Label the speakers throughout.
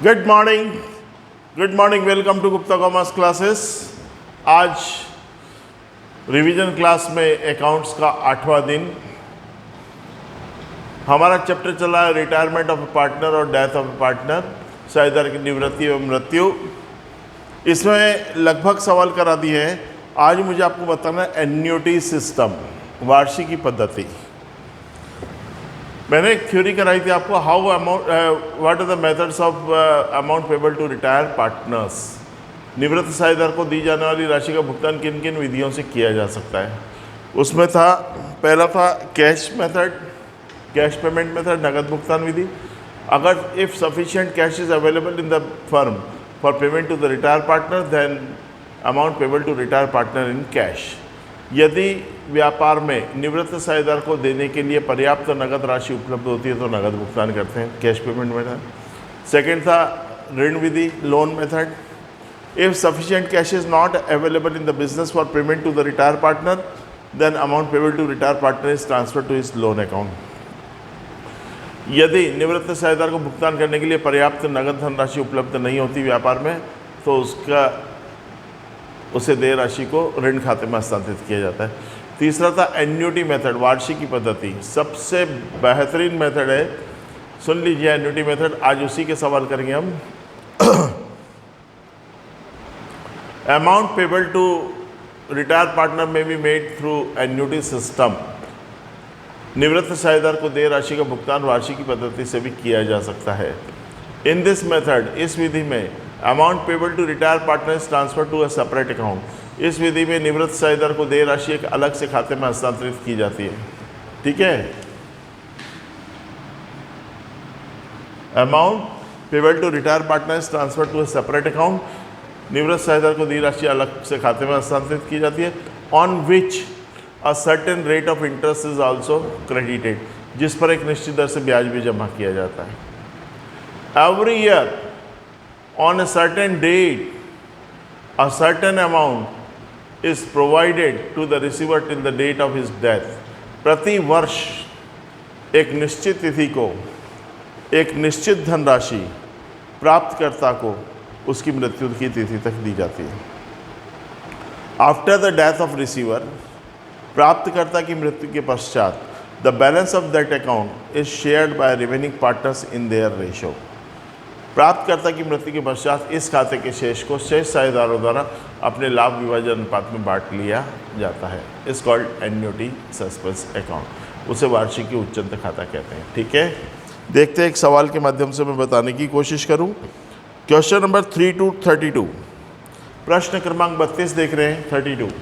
Speaker 1: Good morning, welcome to Gupta commerce classes. आज revision class में accounts का 8वां दिन। हमारा चैप्टर चला है रिटायरमेंट ऑफ ए पार्टनर और डेथ ऑफ ए पार्टनर, साझेदार की निवृत्ति एवं मृत्यु। इसमें लगभग सवाल करा दिए हैं। आज मुझे आपको बताना है एन्युटी सिस्टम, वार्षिकी पद्धति। मैंने एक थ्योरी कराई थी आपको, how amount what are the methods of amount payable to retire partners. निवृत्त साझेदार को दी जाने वाली राशि का भुगतान किन किन विधियों से किया जा सकता है। उसमें था, पहला था cash method, cash payment method, नगद भुगतान विधि। अगर if sufficient cash is available in the firm for payment to the retire partner, then amount payable to retire partner in cash. यदि व्यापार में निवृत्त साझेदार को देने के लिए पर्याप्त नगद राशि उपलब्ध होती है तो नगद भुगतान करते हैं, कैश पेमेंट मेथड। सेकेंड था ऋण विधि, loan method. If sufficient cash is not available in the business for payment to the retire partner, then amount payable to retire partner is transfer to his loan account. यदि निवृत्त साझेदार को भुगतान करने के लिए पर्याप्त नगद धनराशि उपलब्ध नहीं होती व्यापार में, तो उसे देय राशि को ऋण खाते में हस्तांतरित किया जाता है। तीसरा था एन्युटी मेथड, वार्षिकी पद्धति। सबसे बेहतरीन मेथड है, सुन लीजिए एन्युटी मेथड। आज उसी के सवाल करेंगे हम। Amount payable to retire partner may be made through annuity system. निवृत्त साझेदार को देय राशि का भुगतान वार्षिकी पद्धति से भी किया जा सकता है। इन दिस मेथड, इस विधि में amount payable to retire partner is transfer to a separate account. इस विधि में निवृत्त साझेदार को देय राशि एक अलग से खाते में हस्तांतरित की जाती है। ठीक है, amount payable to retire partner is transfer to a separate account. निवृत्त साझेदार को देय राशि अलग से खाते में हस्तांतरित की जाती है। On which a certain rate of interest is also credited, जिस पर एक निश्चित दर से ब्याज भी जमा किया जाता है। Every year on a certain date, a certain amount is provided to the receiver till the date of his death. प्रति वर्ष एक निश्चित तिथि को एक निश्चित धनराशि प्राप्तकर्ता को उसकी मृत्यु की तिथि तक दी जाती है। After the death of receiver, प्राप्तकर्ता की मृत्यु के पश्चात, the balance of that account is shared by remaining partners in their ratio. प्राप्तकर्ता की मृत्यु के पश्चात इस खाते के शेष को शेष साझेदारों द्वारा अपने लाभ विभाजन अनुपात में बांट लिया जाता है। इस कॉल्ड एन्युटी सस्पेंस अकाउंट, उसे वार्षिकी उच्चंत खाता कहते हैं। ठीक है, देखते हैं एक सवाल के माध्यम से मैं बताने की कोशिश करूं। क्वेश्चन नंबर 3 to 32, प्रश्न क्रमांक 32 देख रहे हैं। 32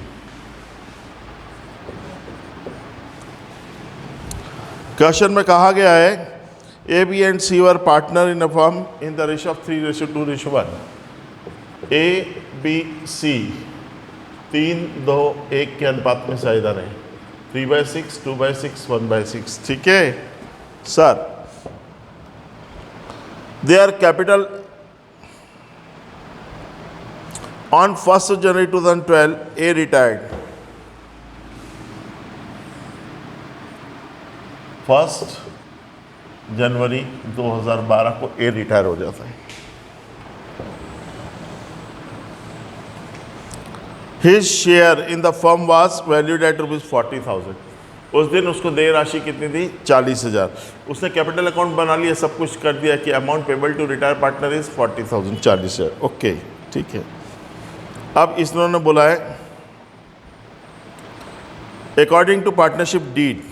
Speaker 1: क्वेश्चन में कहा गया है, A, B and C were partner in a firm in the ratio of 3:2:1. A, B, C 3, 2, 1 के अनुपात में साझेदार हैं। 3/6, 2/6, 1/6। ठीक है sir. Their capital on 1st of January 2012, A retired. 1 जनवरी 2012 को ए रिटायर हो जाता है। His share in the firm was valued at ₹40,000। उस दिन उसको देय राशि कितनी थी? 40,000। उसने कैपिटल अकाउंट बना लिया, सब कुछ कर दिया कि amount payable to retire partner is 40,000, 40,000। Okay, ठीक है। अब इन्होंने बोला है, according to partnership deed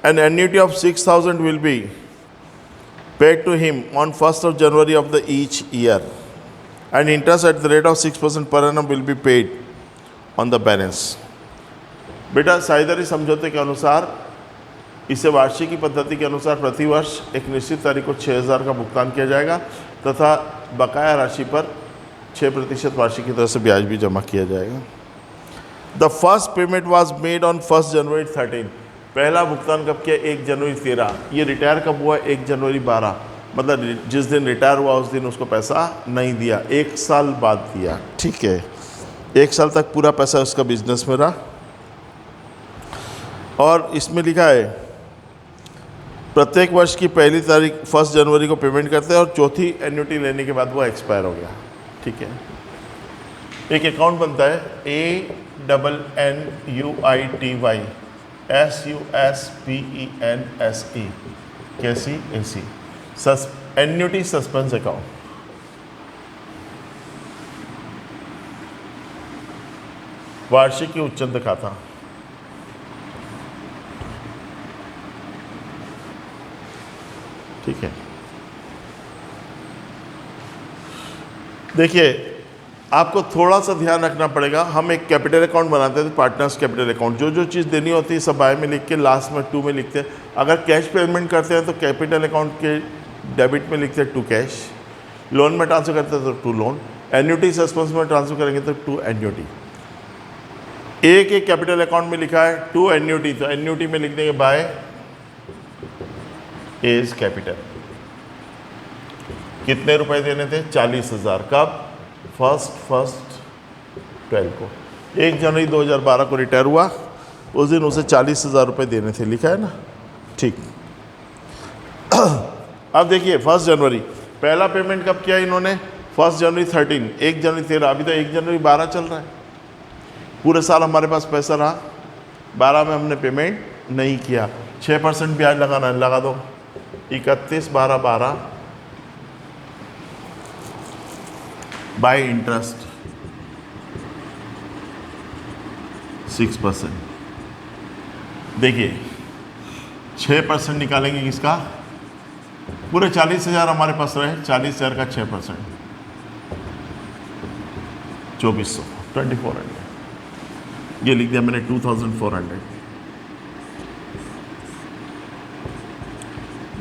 Speaker 1: an annuity of 6,000 will be paid to him on 1st of January of the each year, and interest at the rate of 6% per annum will be paid on the balance. बेटा, साझेदारी समझौते के अनुसार, इसे वार्षिकी पद्धति के अनुसार प्रति वर्ष एक निश्चित तारीख को 6,000 का भुगतान किया जाएगा तथा बकाया राशि पर 6% वार्षिक की तरह से ब्याज भी जमा किया जाएगा। The first payment was made on 1st January 13। पहला भुगतान कब किया? 1 जनवरी 13। ये रिटायर कब हुआ? 1 जनवरी 12। मतलब जिस दिन रिटायर हुआ उस दिन उसको पैसा नहीं दिया, 1 साल बाद दिया। ठीक है, 1 साल तक पूरा पैसा उसका बिजनेस में रहा। और इसमें लिखा है प्रत्येक वर्ष की पहली तारीख 1 जनवरी को पेमेंट करते हैं और चौथी एन्युटी लेने के बाद वो एक्सपायर हो गया। ठीक है, एक अकाउंट बनता है ANNUITY कैसी ऐसी एन्युटी सस्पेंस अकाउंट। वार्षिकी उच्चंत खाता। ठीक है, देखिए आपको थोड़ा सा ध्यान रखना पड़ेगा। हम एक कैपिटल अकाउंट बनाते हैं, पार्टनर्स कैपिटल अकाउंट, जो जो चीज़ देनी होती है सब बाय में लिख के लास्ट में 2 में लिखते हैं। अगर कैश पेमेंट करते हैं तो कैपिटल अकाउंट के डेबिट में लिखते हैं 2 कैश, लोन में ट्रांसफर करते हैं तो 2 लोन, एन्युटी सस्पेंस में ट्रांसफर करेंगे तो 2 एन्युटी। एक कैपिटल अकाउंट में लिखा है 2 एन्युटी, तो एन्युटी में लिख देंगे बाय एज कैपिटल। कितने रुपए देने थे? 40,000। कब? 1/1/12 को। 1 जनवरी 2012 को रिटायर हुआ, उस दिन उसे 40,000 रुपये देने थे, लिखा है ना? ठीक। अब देखिए 1 जनवरी पहला पेमेंट कब किया इन्होंने? 1 जनवरी 13, 1 जनवरी 13, अभी तो 1 जनवरी 12 चल रहा है। पूरे साल हमारे पास पैसा रहा, 12 में हमने पेमेंट नहीं किया, 6% ब्याज लगाना है, लगा दो। 31/12/12 बाय इंटरेस्ट 6%। देखिए 6% निकालेंगे किसका? पूरे 40,000 हमारे पास रहे, 40,000 का 6%, 2400, 2400। ये लिख दिया मैंने 2400,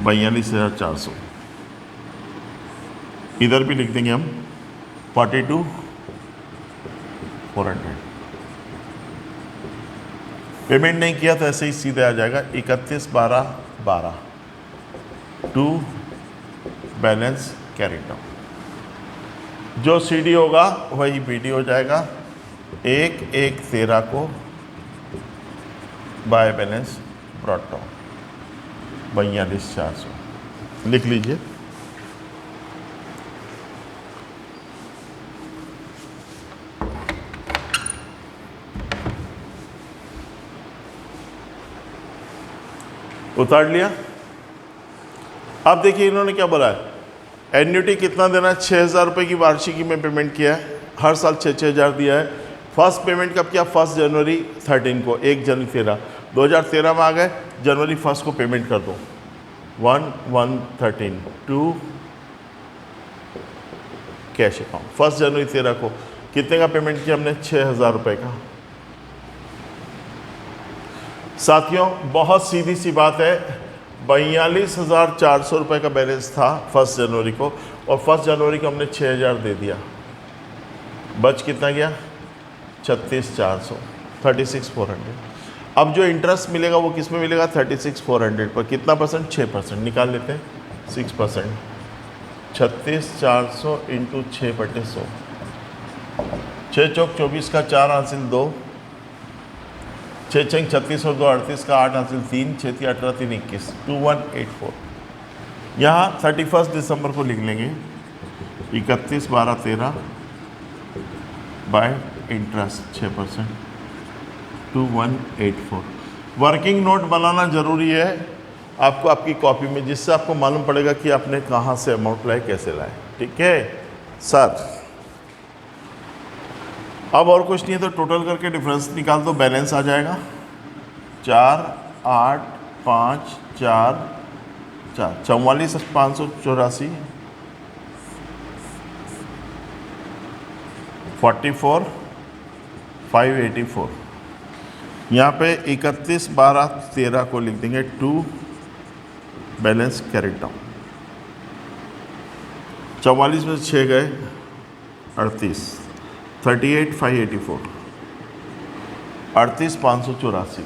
Speaker 1: 42,400। इधर भी लिख देंगे हम 42,400। पेमेंट नहीं किया तो ऐसे ही सीधे आ जाएगा 31/12/12 टू बैलेंस कैरिड डाउन। जो CD होगा वही BD हो जाएगा। 1/1/13 को बाय बैलेंस ब्रॉट डाउन 42,400 लिख लीजिए। उतार लिया। अब देखिए इन्होंने क्या बोला है, एन्युटी कितना देना है? 6,000 रुपये की वार्षिकी में पेमेंट किया है, हर साल 6,000 दिया है। फर्स्ट पेमेंट कब किया? 1 जनवरी 13 को, 1 जनवरी 13, 2013 में आ गए, जनवरी 1 को पेमेंट कर दो। 1/1/13 टू कैश अकाउंट। 1 जनवरी 13 को कितने का पेमेंट किया हमने? 6,000 रुपये का। साथियों बहुत सीधी सी बात है, 42,400 रुपये का बैलेंस था 1 जनवरी को, और 1 जनवरी को हमने 6,000 दे दिया। बच कितना गया? 36,400, 36,400। अब जो इंटरेस्ट मिलेगा वो किस में मिलेगा? 36,400 पर। कितना परसेंट? 6% निकाल लेते हैं, 6%। 36,400 इंटू 6/100, 6 चौक 24 का 4 हासिल 2, 6 छंग 36 और 2 38 का 8 हासिल 3, 6 3 18 3 21, 2184। यहाँ 31 दिसंबर को लिख लेंगे 31/12/13 बाय इंटरेस्ट 6%, 2184। वर्किंग नोट बनाना जरूरी है आपको आपकी कॉपी में, जिससे आपको मालूम पड़ेगा कि आपने कहाँ से अमाउंट लाए, कैसे लाए। ठीक है सर। अब और कुछ नहीं है तो टोटल करके डिफरेंस निकाल दो, बैलेंस आ जाएगा 4,8,5,4,4 44,584 44,584। यहाँ पे 31/12/13 को लिख देंगे टू बैलेंस कैरिड डाउन। 44 में 6 गए 38, 38,584, 38,584।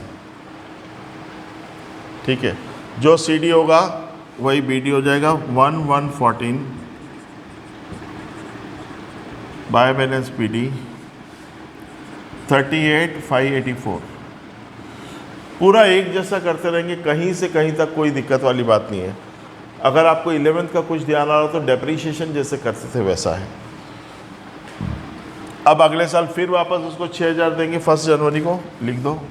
Speaker 1: ठीक है, जो CD होगा वही BD हो जाएगा। 1/1/14 बाय बैलेंस BD 38,584। पूरा एक जैसा करते रहेंगे, कहीं से कहीं तक कोई दिक्कत वाली बात नहीं है। अगर आपको 11th का कुछ ध्यान आ रहा हो तो डेप्रीशिएशन जैसे करते थे वैसा है। अब अगले साल फिर वापस उसको 6000 देंगे 1 जनवरी को, लिख दो।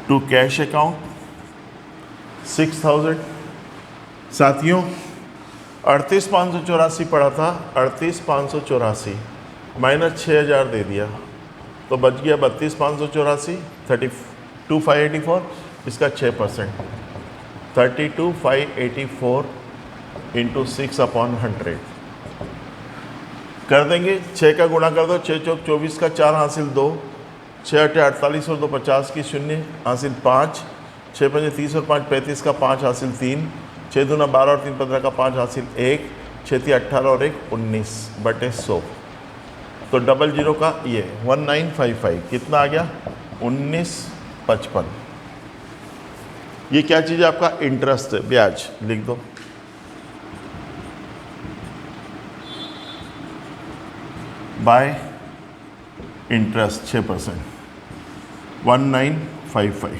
Speaker 1: To cash account 6000। साथियों 38,584 पड़ा था, 38,584 माइनस 6000 दे दिया तो बच गया 32,584, 32,584, इसका 6%, 32,584 इंटू 6/100 कर देंगे। 6 का गुणा कर दो, 6 चौक 24 का 4 हासिल 2, 6 8 48 और 2 50 की 0 हासिल 5, 6 5 30 और 5 35 का 5 हासिल 3, 6 दूना 12 और 3 15 का 5 हासिल 1, 6 3 18 और 1 19/100। तो 00 का ये 1955 कितना आ गया 1955। ये क्या चीज़ है आपका इंटरेस्ट है, ब्याज, लिख दो। Bye interest 6%, 1955।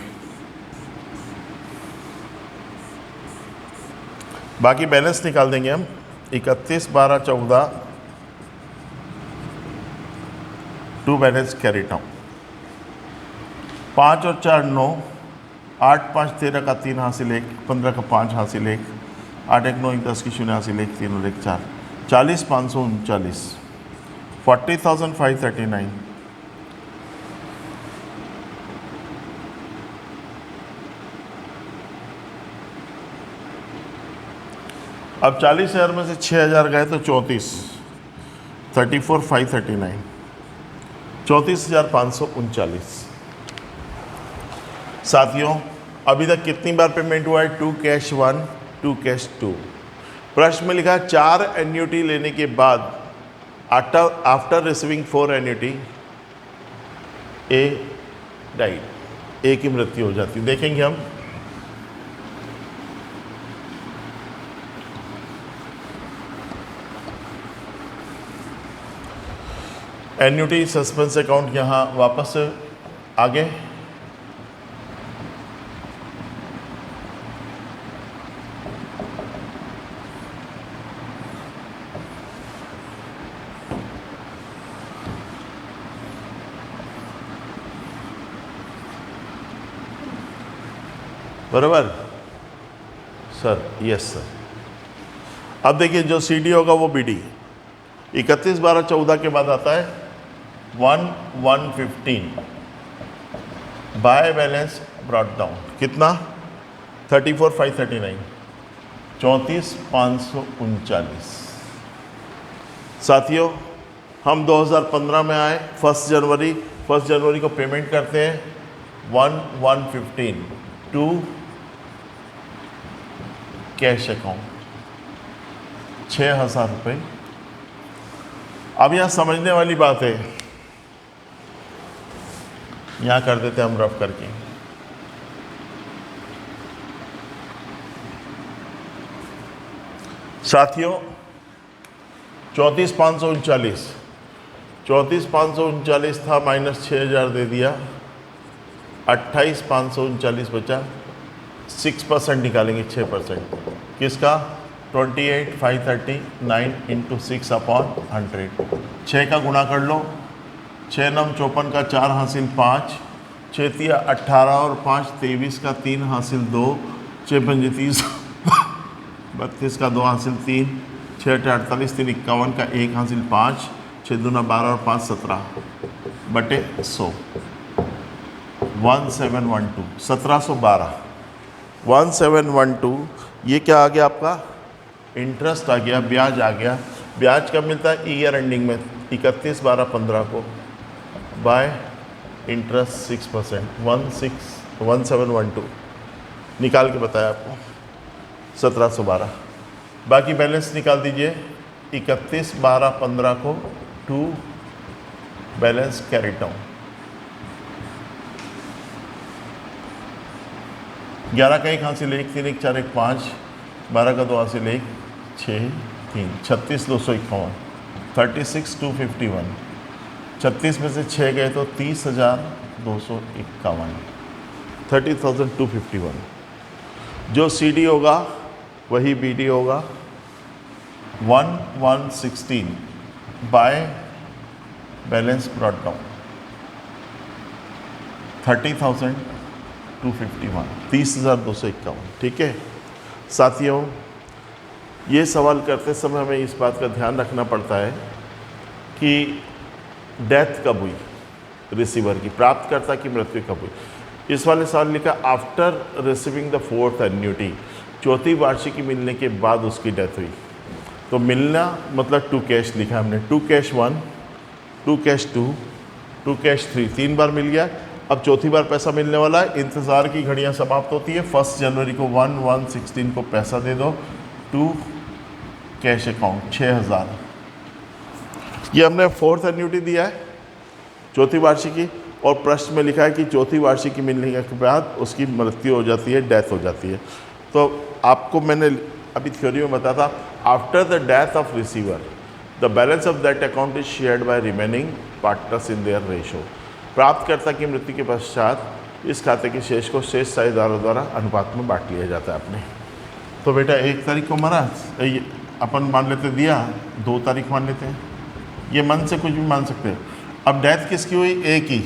Speaker 1: बाकी बैलेंस निकाल देंगे हम। 31 12 14 टू बैलेंस कैरी डाउन। 5 और 4 9, 8 5 13 का 3 हासिल 1, 15 का 5 हासिल 1, 8 1 9 1 10 की 0 हासिल 1 3 और 1 4, 40,539, 40,539। अब 40,000 में से 6,000 गए तो 34,539, 34,539। साथियों अभी तक कितनी बार पेमेंट हुआ है? 2 कैश 1, 2 कैश 2। प्रश्न में लिखा है 4 एन्युटी लेने के बाद आफ्टर रिसीविंग 4 एन्युटी ए डाइड, ए की मृत्यु हो जाती है। देखेंगे हम। एन्युटी सस्पेंस अकाउंट यहाँ वापस से आगे, बराबर सर? Yes sir. अब देखिए जो सीडी होगा वो बीडी। 31 12 14 के बाद आता है 1,115 बाय बैलेंस ब्रॉट डाउन, कितना? 34,539, 34,539। साथियों हम 2015 में आए, 1 जनवरी को पेमेंट करते हैं 1,115 टू कैश अकाउंट 6,000 रुपये। अब यहाँ समझने वाली बात है, यहाँ कर देते हम रफ करके। साथियों 34,539 था, माइनस 6,000 दे दिया, 28,539 बचा। 6% निकालेंगे, 6% किसका? 28,539 इंटू 6/100। 6 का गुणा कर लो, 6 9 54 का 4 हासिल 5, 6 3 18 और 5 23 का 3 हासिल 2, 6 5 30 32 का 2 हासिल 3, 6 8 48 3 51 का 1 हासिल 5, 6 दूना 12 और 5 17/100। 1712 1712 1712। ये क्या आ गया आपका? इंटरेस्ट आ गया, ब्याज आ गया। ब्याज कब मिलता है? ईयर एंडिंग में 31 12 15 को बाय इंटरेस्ट 6%, 1712 निकाल के बताया आपको 1712। बाकी बैलेंस निकाल दीजिए 31 12 15 को टू बैलेंस कैरी डाउन। 11 का 1 हासिल 1 3 1 4 1 5, 12 का 2 हासिल 1 6 3, 36,251, 36,251 36 में से 6 गए तो 30,251, 30,251। जो CD होगा वही BD होगा, 1116 बाय बैलेंस ब्रॉट डाउन 30,251, 30,251। ठीक है साथियों, ये सवाल करते समय हमें इस बात का ध्यान रखना पड़ता है कि डेथ कब हुई रिसीवर की, प्राप्तकर्ता की मृत्यु कब हुई। इस वाले सवाल लिखा after receiving the 4th annuity, चौथी वार्षिकी मिलने के बाद उसकी डेथ हुई। तो मिलना मतलब 2 कैश लिखा हमने, 2 कैश 1, 2 कैश 2, 2 कैश 3, 3 बार मिल गया। अब चौथी बार पैसा मिलने वाला है, इंतज़ार की घड़ियां समाप्त होती है। 1 जनवरी को 1116 को पैसा दे दो, 2 कैश अकाउंट 6000। ये हमने 4th एन्युटी दिया है, चौथी वार्षिकी, और प्रश्न में लिखा है कि चौथी वार्षिकी मिलने के बाद उसकी मृत्यु हो जाती है, डेथ हो जाती है। तो आपको मैंने अभी थ्योरी में बताया था, after the death of receiver the balance of that account is shared by remaining partners in their ratio. प्राप्तकर्ता की मृत्यु के पश्चात इस खाते के शेष को शेष साझेदारों द्वारा अनुपात में बांट लिया जाता है अपने। तो बेटा 1 तारीख को मरा, अपन मान लेते दिया, 2 तारीख मान लेते हैं, ये मन से कुछ भी मान सकते हैं। अब डेथ किसकी हुई, A की,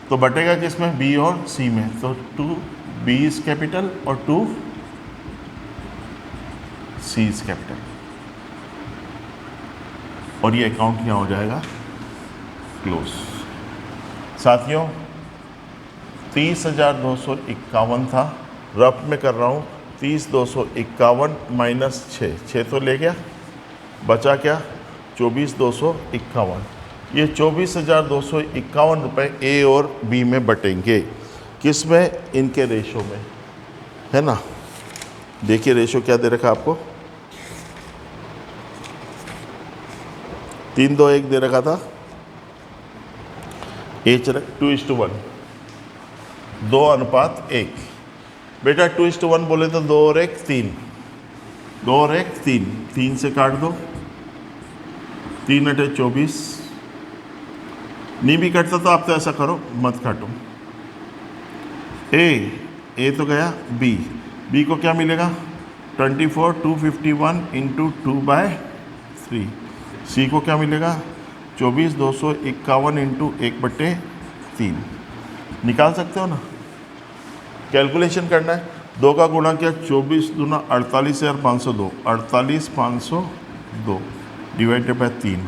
Speaker 1: तो बटेगा किसमें, B और C में। तो 2B इज कैपिटल और 2C इज कैपिटल, और ये अकाउंट यहाँ हो जाएगा क्लोज। साथियों 30,251 था, रफ में कर रहा हूँ, 30,251 माइनस 6 तो ले गया, बचा क्या 24,251। ये 24,251 रुपये A और B में बटेंगे, किस में, इनके रेशो में, है ना। देखिए रेशो क्या दे रखा आपको, 3-2-1 दे रखा था, 2:1, 2:1। बेटा 2:1 बोले तो 2 और 1 3, 2 और 1 3, 3 से काट दो, 3 × 24, नहीं भी कटता तो आप तो ऐसा करो, मत काटो। ए तो गया, बी को क्या मिलेगा, 24,251 × 2/3। सी को क्या मिलेगा, 24,251 × 1/3। निकाल सकते हो ना, कैलकुलेशन करना है। 2 का गुणा किया, 24 दूना 48,502, 48,502 डिवाइडेड बाय 3,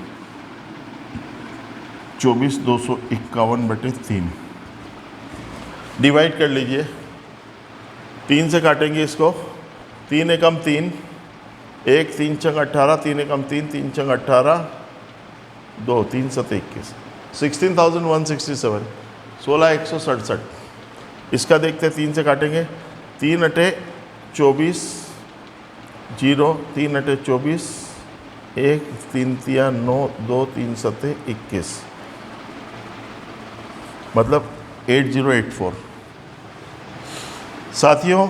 Speaker 1: 24,251/3 डिवाइड कर लीजिए। 3 से काटेंगे इसको, 3 एकम 3, 1 3 × 18, 3 एकम 3, 3 × 18 2, 3 7 21, 16,167, 16,167। इसका देखते हैं, 3 से काटेंगे, 3 × 24 0, 3 × 24 1, 3 3 9, 2 3 7 21, मतलब 8084। साथियों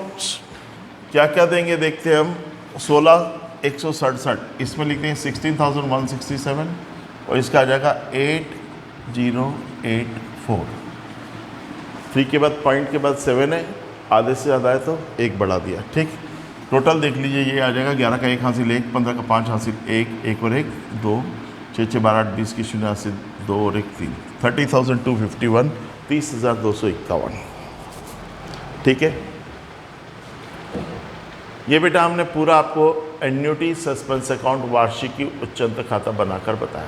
Speaker 1: क्या क्या देंगे देखते हैं हम, 16,167, इसमें लिखते हैं 16,167, और इसका आ जाएगा 8084। 3 के बाद पॉइंट के बाद 7 है, आधे से ज़्यादा है तो 1 बढ़ा दिया, ठीक। टोटल देख लीजिए, ये आ जाएगा 11 का 1 हासिल 1, 15 का 5 हासिल 1, 1 और 1 2, 6 6 12 8 20 की 0 हासिल 2 और 1 3, 30,251, 30,251। ठीक है, ये बेटा हमने पूरा आपको एन्युटी सस्पेंस अकाउंट वार्षिकी उच्चतम खाता बनाकर बताया।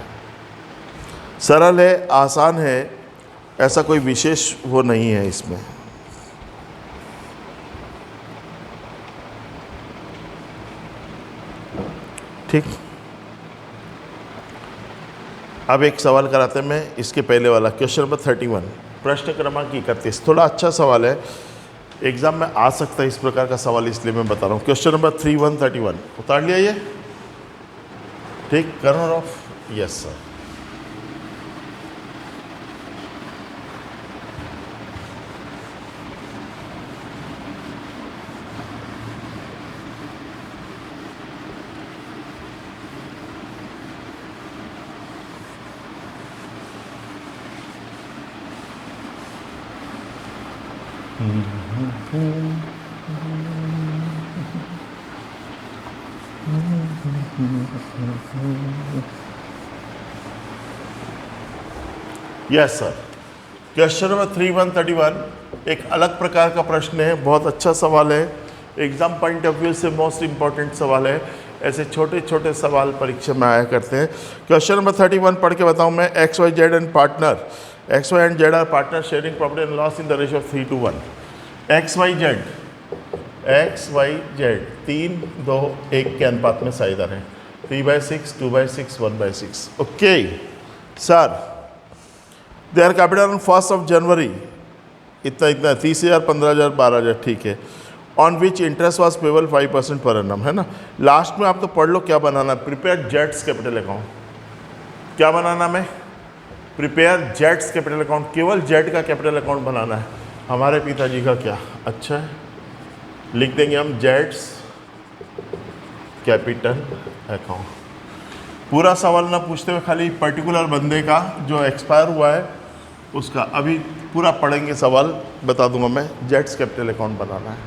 Speaker 1: सरल है, आसान है, ऐसा कोई विशेष वो नहीं है इसमें। ठीक, अब एक सवाल कराते हैं मैं, इसके पहले वाला क्वेश्चन नंबर 31, प्रश्न क्रमांक 31। थोड़ा अच्छा सवाल है, एग्जाम में आ सकता है इस प्रकार का सवाल, इसलिए मैं बता रहा हूँ। क्वेश्चन नंबर 3131 उतार लिया ये, ठीक, corner of, yes sir. Yes sir. Question number 3131 एक अलग प्रकार का प्रश्न है, बहुत अच्छा सवाल है, एग्जाम पॉइंट ऑफ व्यू से मोस्ट इंपॉर्टेंट सवाल है। ऐसे छोटे छोटे सवाल परीक्षा में आया करते हैं। क्वेश्चन नंबर 31 पढ़ के बताऊं मैं। X Y Z and partner, X Y and Z are partner sharing property and loss in the ratio of 3:1। X Y Z 3, 2, 1 के अनुपात में साझेदार हैं। 3/6, 2/6, 1/6। Okay sir, their capital on 1st of January इतना 30,000, 15,000, 12,000, ठीक है। On which interest was payable 5% per annum, है ना। लास्ट में आप तो पढ़ लो क्या बनाना है। प्रिपेयर जेड्स कैपिटल अकाउंट, क्या बनाना में? प्रिपेयर जेड्स कैपिटल अकाउंट, केवल जेड का कैपिटल अकाउंट बनाना है। हमारे पिताजी का क्या, अच्छा है, लिख देंगे हम जेड्स कैपिटल अकाउंट। पूरा सवाल ना पूछते हुए खाली पर्टिकुलर बंदे का जो एक्सपायर हुआ है उसका अभी पूरा पढ़ेंगे सवाल, बता दूंगा मैं। जेड्स कैपिटल अकाउंट बनाना है।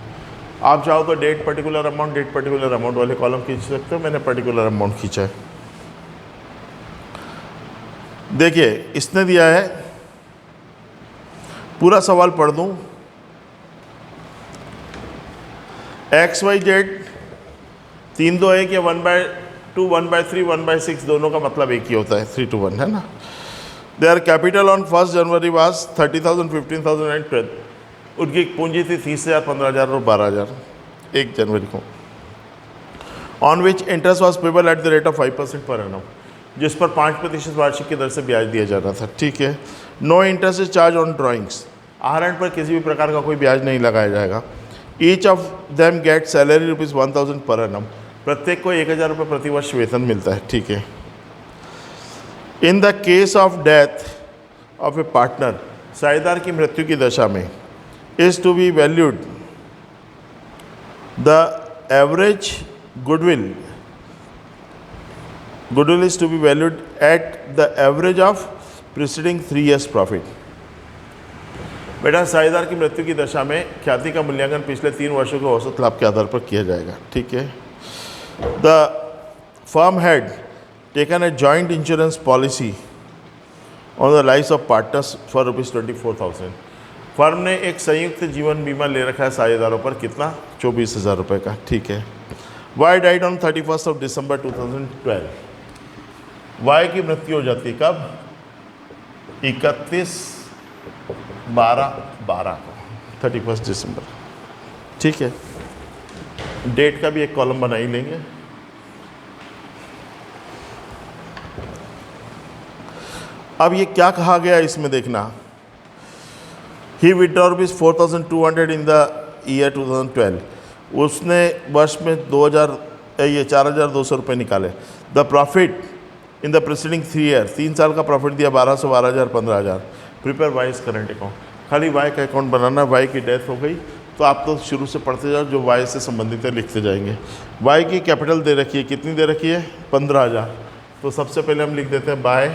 Speaker 1: आप चाहो तो डेट पर्टिकुलर अमाउंट वाले कॉलम खींच सकते हो। मैंने पर्टिकुलर अमाउंट खींचा है। देखिए इसने दिया है, पूरा सवाल पढ़ दूं। एक्स वाई जेड 3, 2, 1 या 1/2, 1/3, 1/6 दोनों का मतलब एक ही होता है, 3:1, है ना। Their capital on 1st January was 30,000, 15,000 and 12। उनकी पूंजी थी 30,000, 15,000 और 12,000 1 जनवरी को। On which interest was payable at the rate of 5% per annum, जिस पर 5% वार्षिक की दर से ब्याज दिया जा रहा था, ठीक है। No interest is charge on drawings, आहरण पर किसी भी प्रकार का कोई ब्याज नहीं लगाया जाएगा। Each of them get salary ₹1,000 per annum, प्रत्येक को 1,000 रुपये प्रतिवर्ष वेतन मिलता है, ठीक है। In the case of death of a partner, साझेदार की मृत्यु की दशा में, is to be valued the average goodwill is to be valued at the average of preceding 3 years profit. बेटा साझेदार की मृत्यु की दशा में ख्याति का मूल्यांकन पिछले 3 वर्षों के औसत लाभ के आधार पर किया जाएगा, ठीक है। The firm had taken a joint insurance policy on the lives of partners for ₹24,000। Firm ने एक संयुक्त जीवन बीमा ले रखा है साझेदारों पर, कितना? 24,000 रुपये का, ठीक है। Y died on 31st of December 2012। Y की मृत्यु हो जाती है कब? 31/12/12 को, 31 दिसंबर, ठीक है। डेट का भी एक कॉलम बना ही लेंगे। अब ये क्या कहा गया इसमें देखना। ही विड्रॉ ₹4,200 इन द ईयर 2012। उसने वर्ष में 4,200 रुपये निकाले। The profit in the preceding 3 year, 3 साल का प्रॉफिट दिया 1,200, 12,000, 15,000। प्रिपेयर वाइज करंट अकाउंट, खाली वाई का अकाउंट बनाना। वाई की डेथ हो गई तो आप तो शुरू से पढ़ते जाओ, जो वाई से संबंधित है लिखते जाएंगे। वाई की कैपिटल दे रखी है, कितनी दे रखी है? 15,000। तो सबसे पहले हम लिख देते हैं बाय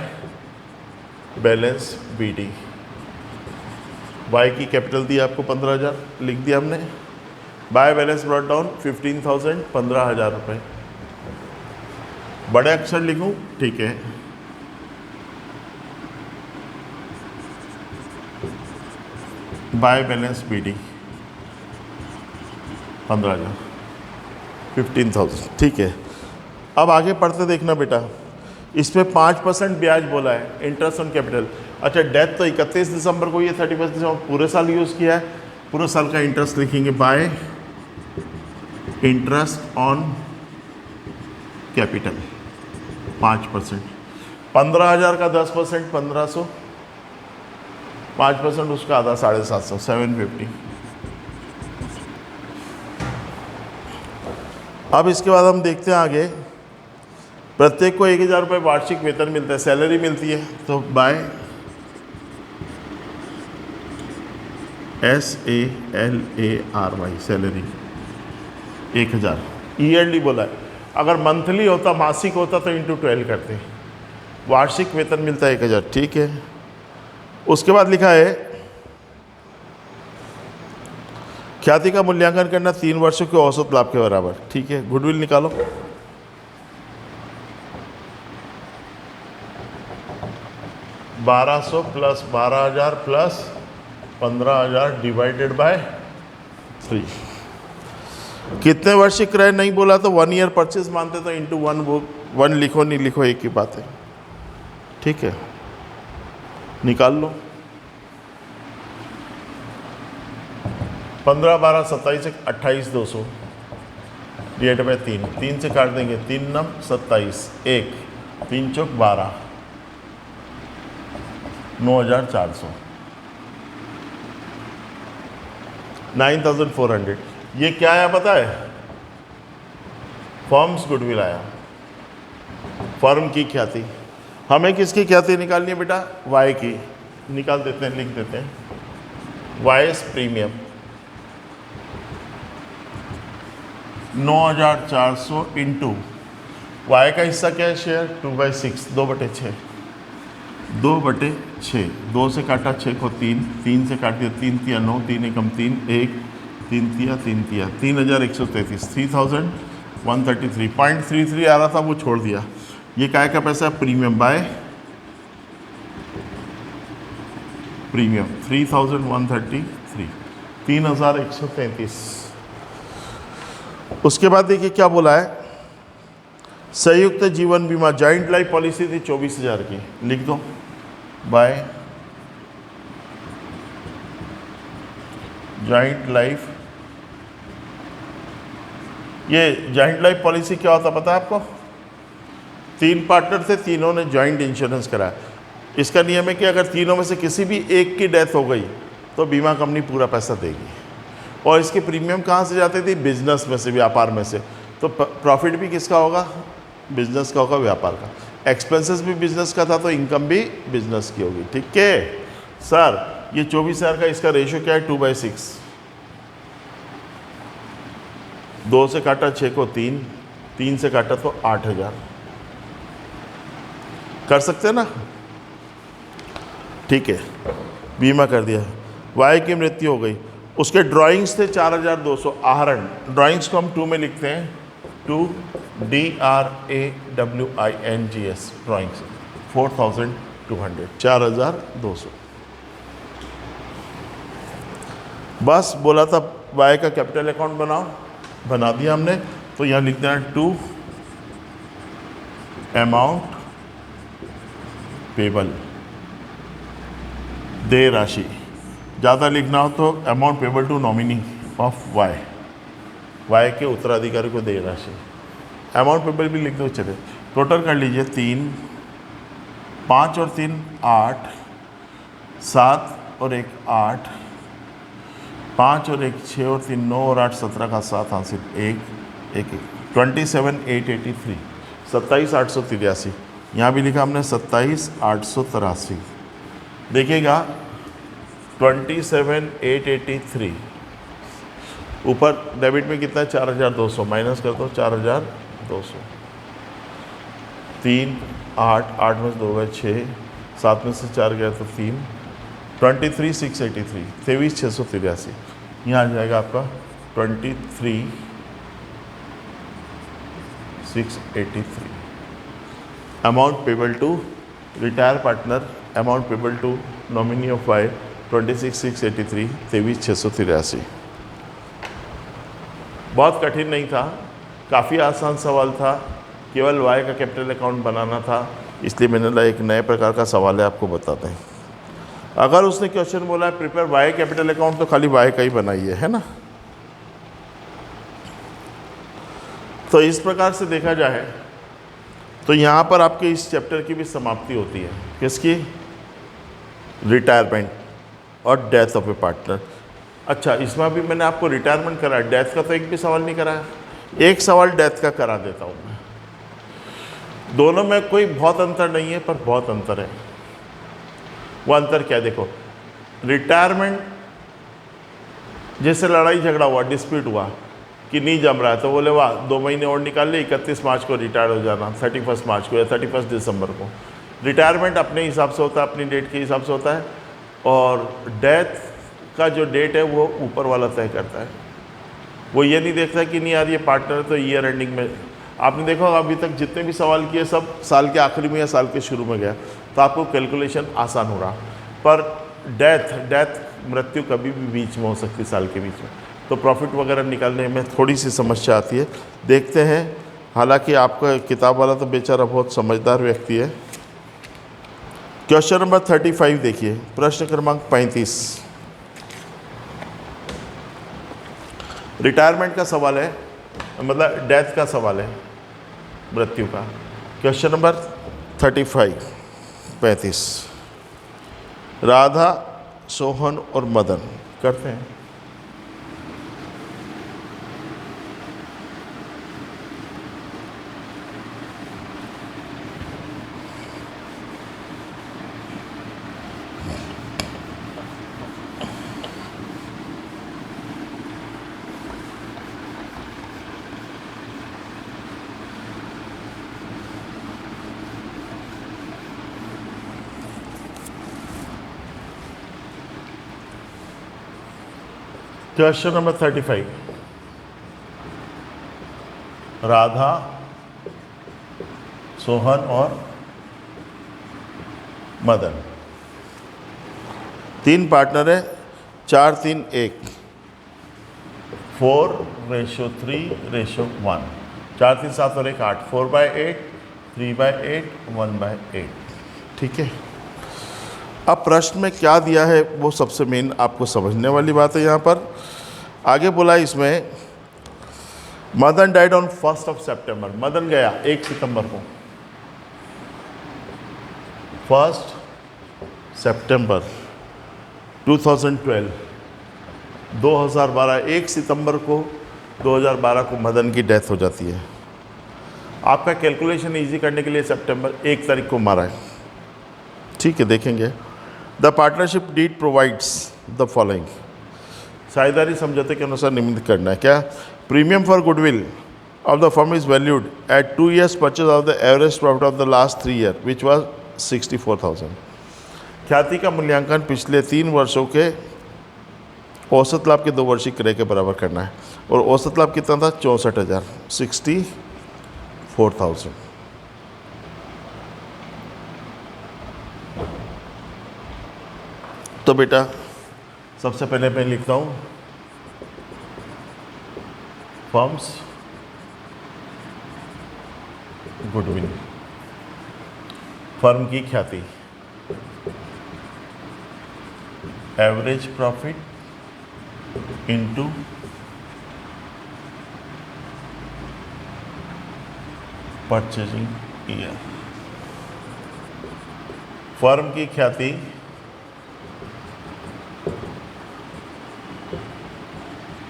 Speaker 1: बैलेंस BD। वाई की कैपिटल दी आपको 15,000, लिख दिया हमने। बाय बैलेंस ब्रॉट डाउन 15,000, 15,000 रुपये। बड़े अक्षर लिखूं, ठीक है। बाय बैलेंस BD 15,000, 15,000, ठीक है। अब आगे पढ़ते देखना बेटा। इसमें 5% ब्याज बोला है, इंटरेस्ट ऑन कैपिटल। अच्छा, डेथ तो 31 दिसंबर को, ये 31 दिसंबर पूरे साल यूज़ किया है। पूरे साल का इंटरेस्ट लिखेंगे बाय इंटरेस्ट ऑन कैपिटल 5%। 15,000 का 10%, 1,500, 5% उसका आधा 750, 750। अब इसके बाद हम देखते हैं आगे। प्रत्येक को 1,000 रुपये वार्षिक वेतन मिलता है, सैलरी मिलती है। तो बाय SALARY सैलरी 1,000। ईयरली बोला है, अगर मंथली होता, मासिक होता तो इंटू 12 करते हैं। वार्षिक वेतन मिलता है 1,000, ठीक है। उसके बाद लिखा है ख्याति का मूल्यांकन करना 3 वर्षों के औसत लाभ के बराबर। ठीक है, गुडविल निकालो। 1200 प्लस 12,000 प्लस 15,000 डिवाइडेड बाय 3। कितने वर्ष क्रय नहीं बोला तो 1 ईयर परचेज मानते तो इंटू 1 बुक 1 लिखो नहीं लिखो एक ही बात है। ठीक है, निकाल लो। 15 12 27 28,200 डिवाइड बाय 3। 3 से काट देंगे, 3 9 27 1 3 चौक 12 9,400 9,400। ये क्या आया पता है? फर्म्स गुडविल आया, फर्म की ख्याति। हमें किसकी ख्याति निकालनी है बेटा? वाई की। निकाल देते हैं, लिख देते हैं। वाइस प्रीमियम 9,400 इंटू वाई का हिस्सा क्या है? शेयर 2/6 2/6 2/6। 2 से काटा 6 को 3 3 से काट दिया 3 तिया 9 3 एकम 3 1 3 तिया 3,133 3,133.33 आ रहा था, वो छोड़ दिया। ये काय का पैसा है? Premium bye premium 3,133 3,133। उसके बाद देखिए क्या बोला है। संयुक्त जीवन बीमा जॉइंट लाइफ पॉलिसी थी 24,000 की, लिख दो बाय जॉइंट लाइफ। ये जॉइंट लाइफ पॉलिसी क्या होता पता है आपको? 3 पार्टनर थे, तीनों ने जॉइंट इंश्योरेंस कराया। इसका नियम है कि अगर तीनों में से किसी भी एक की डेथ हो गई तो बीमा कंपनी पूरा पैसा देगी। और इसके प्रीमियम कहाँ से जाते थे? बिजनेस में से, व्यापार में से। तो प्रॉफिट भी किसका होगा? बिजनेस का होगा, व्यापार का। एक्सपेंसेस भी बिजनेस का था तो इनकम भी बिजनेस की होगी। ठीक है सर, ये 24,000 का इसका रेशियो क्या है? 2/6। 2 से काटा 6 को 3 3 से काटा तो 8,000। कर सकते हैं ना? ठीक है, बीमा कर दिया। वाई की मृत्यु हो गई, उसके ड्राइंग्स थे 4,200। आहरण, ड्राइंग्स को हम 2 में लिखते हैं, 2 DRAWINGS ड्राइंग्स 4,200 4,200। बस बोला था वाई का कैपिटल अकाउंट बनाओ, बना दिया हमने। तो यहाँ लिख देना 2 अमाउंट पेबल, देय राशि। ज़्यादा लिखना हो तो amount payable to nominee of Y, Y के उत्तराधिकारी को देय राशि। अमाउंट पेबल भी लिख दो, चले। टोटल कर लीजिए 3 5 और 3 8 7 और 1 8 5 और 1 6 और 3 9 और 8 17 का 7 हासिल 1 1 27,883 27,883। यहाँ भी लिखा हमने 27,883। देखिएगा 27,883 ऊपर डेबिट में कितना है? 4,200 माइनस कर दो 4,200। 3 8 8 में से 2 गए 6 7 में से 4 गया तो 3 23,683 23,683। यहाँ आ जाएगा आपका 23,683। Amount payable to retire partner, amount payable to nominee of Y 26,683 23,683। बहुत कठिन नहीं था, काफ़ी आसान सवाल था, केवल वाई का कैपिटल अकाउंट बनाना था। इसलिए मैंने एक नए प्रकार का सवाल है, आपको बताते हैं। अगर उसने क्वेश्चन बोला है प्रिपेयर वाई कैपिटल अकाउंट, तो खाली वाई का ही बनाइए, है ना। तो इस प्रकार से देखा जाए तो यहाँ पर आपके इस चैप्टर की भी समाप्ति होती है। किसकी? रिटायरमेंट और डेथ ऑफ ए पार्टनर। अच्छा, इसमें भी मैंने आपको रिटायरमेंट कराया, डेथ का तो एक भी सवाल नहीं कराया। एक सवाल डेथ का करा देता हूँ मैं। दोनों में कोई बहुत अंतर नहीं है, पर बहुत अंतर है। वो अंतर क्या? देखो, रिटायरमेंट जैसे लड़ाई झगड़ा हुआ, डिस्प्यूट हुआ कि नहीं जम रहा है, तो बोले वाह 2 महीने और निकाल ले, 31 मार्च को रिटायर हो जाना, 31 मार्च को या 31 दिसंबर को। रिटायरमेंट अपने हिसाब से होता है, अपनी डेट के हिसाब से होता है। और डेथ का जो डेट है वो ऊपर वाला तय करता है। वो ये नहीं देखता कि नहीं यार ये पार्टनर तो ईयर एंडिंग में। आपने देखा होगा अभी तक जितने भी सवाल किए सब साल के आखिरी में या साल के शुरू में गया, तो आपको कैलकुलेशन आसान हो रहा। पर डेथ मृत्यु कभी भी बीच में हो सकती है, साल के बीच में, तो प्रॉफिट वगैरह निकालने में थोड़ी सी समस्या आती है। देखते हैं, हालांकि आपका किताब वाला तो बेचारा बहुत समझदार व्यक्ति है। क्वेश्चन नंबर 35 देखिए, प्रश्न क्रमांक 35, रिटायरमेंट का सवाल है, मतलब डेथ का सवाल है, मृत्यु का। क्वेश्चन नंबर 35 राधा, सोहन और मदन करते हैं। क्वेश्चन नंबर 35, राधा, सोहन और मदन, 3 पार्टनर है, 4, 3, 1, 4:3:1, 4, 3, 7 और 1, 8, 4/8, 3/8, 1/8। ठीक है। अब प्रश्न में क्या दिया है वो सबसे मेन आपको समझने वाली बात है। यहाँ पर आगे बोला इसमें, मदन डाइड ऑन 1 सितंबर, मदन गया 1 सितंबर को, 1 सितंबर 2012, 2012, 1 सितंबर को 2012 को मदन की डेथ हो जाती है। आपका कैलकुलेशन इजी करने के लिए सितंबर 1 तारीख को मारा है। ठीक है, देखेंगे। The partnership deed provides the following, साझेदारी समझौते के अनुसार निम्नलिखित करना है। क्या? Premium for goodwill of the firm is valued at 2 years purchase of the average profit of the last 3 year which was 64,000। ख्याति का मूल्यांकन पिछले 3 वर्षों के औसत लाभ के 2 वर्षीय क्रय के बराबर करना है। और औसत लाभ कितना था? 64,000, 64,000। तो बेटा सबसे पहले मैं लिखता हूँ फर्म्स गुडविल, फर्म की ख्याति, average profit into purchasing year. Firm की ख्याति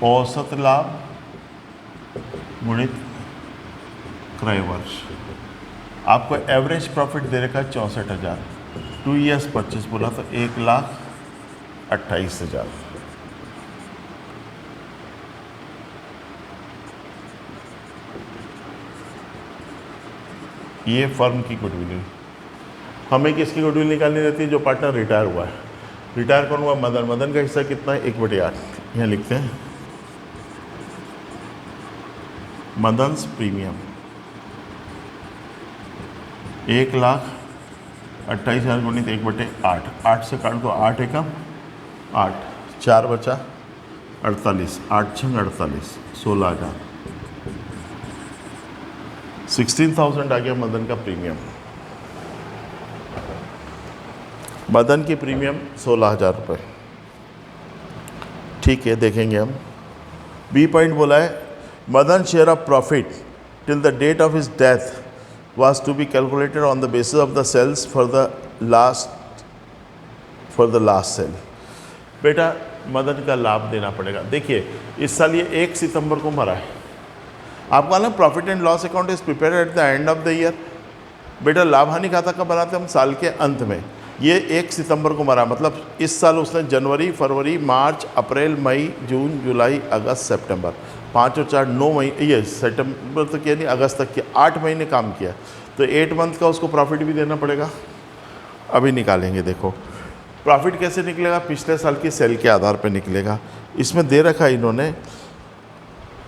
Speaker 1: औसत लाभ गुणित क्रय वर्ष। आपको एवरेज प्रॉफिट दे रखा है 64,000, 2 years परचेज बोला तो 1,28,000। ये फर्म की गुडविल है। हमें किसकी गुडविल निकालनी रहती है? जो पार्टनर रिटायर हुआ है। रिटायर कौन हुआ? मदन। मदन का हिस्सा कितना है? 1/8। यहाँ लिखते हैं मदन्स प्रीमियम 1,28,000 गुणित 1/8। 8 से काट दो, 8 एकम 8, 4 बचा 48, 8 छंग 48, 16,000, 16,000 आ गया मदन का प्रीमियम। मदन की प्रीमियम 16,000 रुपये। ठीक है, देखेंगे हम। बी पॉइंट बोला है Madan share of profit till the date of his death was to be calculated on the basis of the sales for the last sale। बेटा मदन का लाभ देना पड़ेगा। देखिए इस साल ये 1 सितंबर को मरा है। आपका ना profit and loss account is prepare at the end of the year. बेटा लाभ हानि खाता कब बनाते हैं हम? साल के अंत में। ये 1 सितंबर को मरा, मतलब इस साल उसने जनवरी, फरवरी, मार्च, अप्रैल, मई, जून, जुलाई, अगस्त, सितंबर, 5 और 4 9 महीने, ये सितंबर तक यानी अगस्त तक के 8 महीने काम किया, तो 8 मंथ का उसको प्रॉफिट भी देना पड़ेगा। अभी निकालेंगे। देखो प्रॉफिट कैसे निकलेगा? पिछले साल की सेल के आधार पे निकलेगा। इसमें दे रखा है इन्होंने,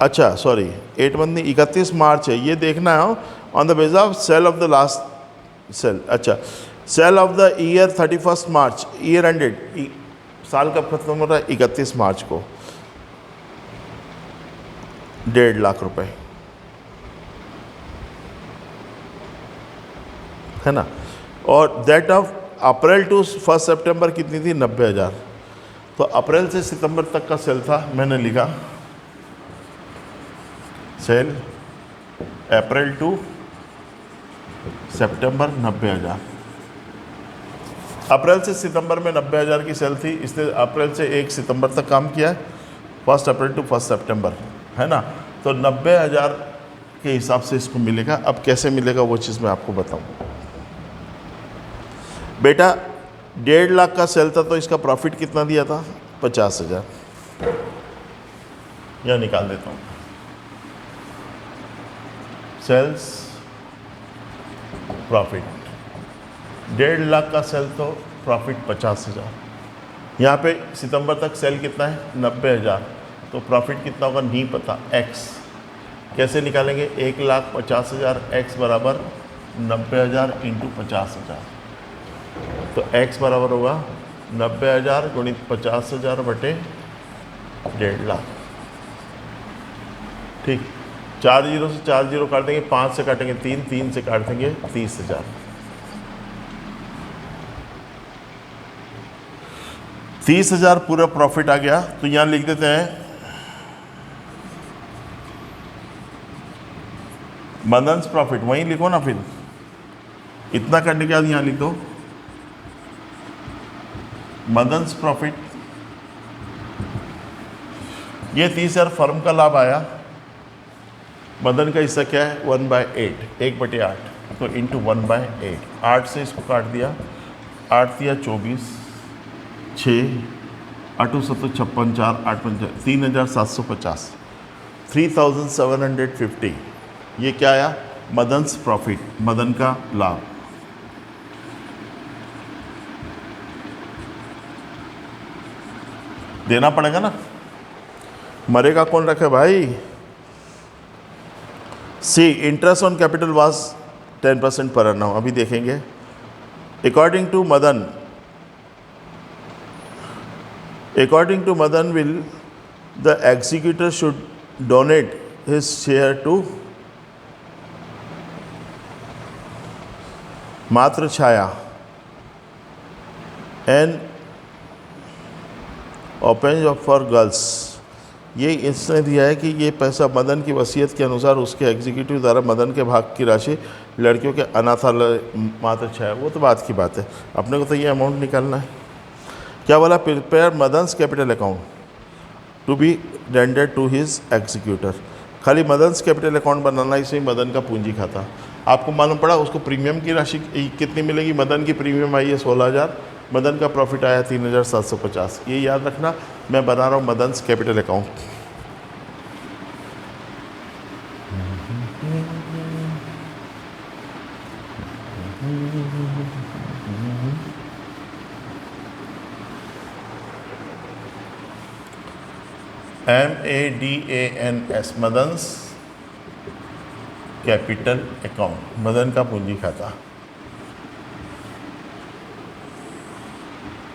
Speaker 1: अच्छा सॉरी 8 मंथ नहीं, 31 मार्च है, ये देखना है on the base of sale of the last sale. अच्छा, sale of the year 31 March, year ended, साल कब खत्म हो रहा है? 31 मार्च को, 1.5 लाख रुपए, है ना। और दैट ऑफ अप्रैल टू 1 सितंबर कितनी थी? 90,000। तो अप्रैल से सितंबर तक का सेल था, मैंने लिखा सेल अप्रैल टू सितंबर 90,000। अप्रैल से सितंबर में 90,000 की सेल थी, इसने अप्रैल से 1 सितंबर तक काम किया है, 1 अप्रैल टू 1 सितंबर, है ना। तो 90,000 के हिसाब से इसको मिलेगा। अब कैसे मिलेगा वो चीज़ मैं आपको बताऊं। बेटा 1.5 लाख का सेल था, तो इसका प्रॉफिट कितना दिया था? 50,000। यह निकाल देता हूँ, सेल्स प्रॉफिट, 1.5 लाख का सेल तो प्रॉफिट 50,000। यहाँ पे सितंबर तक सेल कितना है? 90,000। तो प्रॉफिट कितना होगा नहीं पता, एक्स कैसे निकालेंगे? 1,50,000 एक्स बराबर 90,000 इंटू 50,000। तो x बराबर होगा 90,000 गुणित 50,000 बटे 1.5 लाख। ठीक, 4 जीरो से 4 जीरो काट देंगे, 5 से काटेंगे 3, 3 से काट देंगे 30,000। 30,000 पूरा प्रॉफिट आ गया। तो यहां लिख देते हैं मदन्स प्रॉफिट, वहीं लिखो ना, फिर इतना करने के बाद यहां लिख दो मदन्स प्रॉफिट। ये 30,000 फर्म का लाभ आया, मदन का हिस्सा क्या है? 1/8, 1/8, तो इंटू 1/8, 8 से इसको काट दिया, 8 दिया 24, 6 8 7 56, 4 8 5 3,750, 3,750। ये क्या आया? मदन्स प्रॉफिट, मदन का लाभ। देना पड़ेगा ना, मरेगा कौन रखे भाई। C interest on capital was 10% per annum, अभी देखेंगे। According to Madan will the executor should donate his share to Matri Chhaya and open job for girls. ये इसने दिया है कि ये पैसा मदन की वसीयत के अनुसार उसके एग्जीक्यूटिव द्वारा मदन के भाग की राशि लड़कियों के अनाथालय मात्र छाया। वो तो बात की बात है, अपने को तो ये अमाउंट निकालना है। क्या बोला? Prepare Madan's capital account to be rendered to his executor. खाली मदन्स कैपिटल अकाउंट बनाना, इसे मदन का पूंजी खाता। आपको मालूम पड़ा उसको प्रीमियम की राशि कितनी मिलेगी? मदन की प्रीमियम आई है 16,000, मदन का प्रॉफिट आया 3,750। ये याद रखना, मैं बना रहा हूँ Madan's capital account. MADANS, Madan's capital account, Madan का पूंजी खाता।